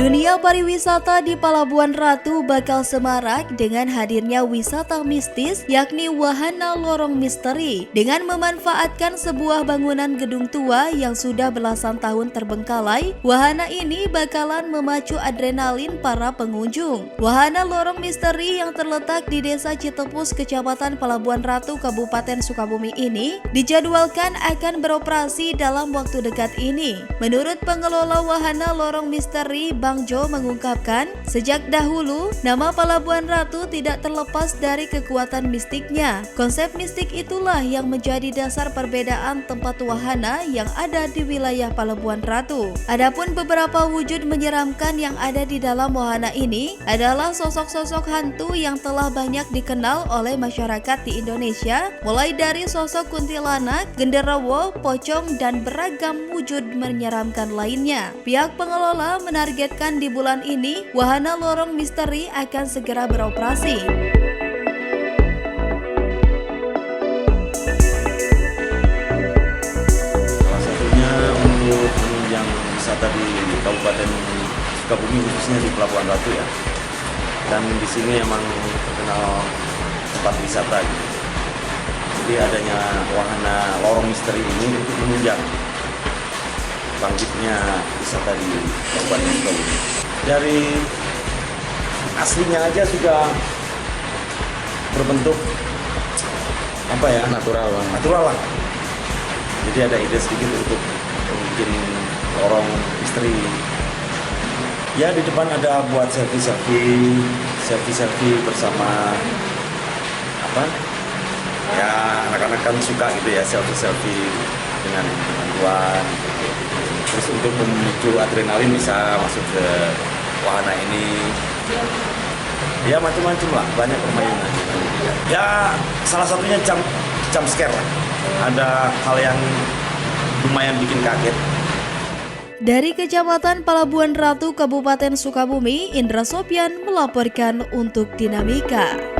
Dunia pariwisata di Palabuhan Ratu bakal semarak dengan hadirnya wisata mistis yakni Wahana Lorong Misteri. Dengan memanfaatkan sebuah bangunan gedung tua yang sudah belasan tahun terbengkalai, wahana ini bakalan memacu adrenalin para pengunjung. Wahana Lorong Misteri yang terletak di Desa Citepus, Kecamatan Palabuhan Ratu, Kabupaten Sukabumi ini dijadwalkan akan beroperasi dalam waktu dekat ini. Menurut pengelola Wahana Lorong Misteri, Bang Jo mengungkapkan, sejak dahulu nama Palabuhan Ratu tidak terlepas dari kekuatan mistiknya. Konsep mistik itulah yang menjadi dasar perbedaan tempat wahana yang ada di wilayah Palabuhan Ratu. Adapun beberapa wujud menyeramkan yang ada di dalam wahana ini adalah sosok-sosok hantu yang telah banyak dikenal oleh masyarakat di Indonesia, mulai dari sosok kuntilanak, genderuwo, pocong, dan beragam wujud menyeramkan lainnya. Pihak pengelola menargetkan di bulan ini, Wahana Lorong Misteri akan segera beroperasi. Salah satunya untuk menunjang wisata di Kabupaten Sukabumi, khususnya di Pelabuhan Ratu ya. Dan di sini emang terkenal tempat wisata gitu. Jadi adanya Wahana Lorong Misteri ini untuk menunjang bangkitnya wisata di Kabupaten Sukabumi. Dari aslinya aja sudah berbentuk apa ya, natural lah. Jadi ada ide sedikit untuk bikin lorong misteri. Ya di depan ada buat selfie bersama apa? Ya anak-anak kan suka gitu ya selfie dengan teman-teman. Terus untuk memicu adrenalin bisa masuk ke wahana ini. Ya macam-macam lah, banyak permainan. Ya salah satunya jump scare lah. Ada hal yang lumayan bikin kaget. Dari Kecamatan Palabuhan Ratu, Kabupaten Sukabumi, Indra Sopyan melaporkan untuk Dinamika.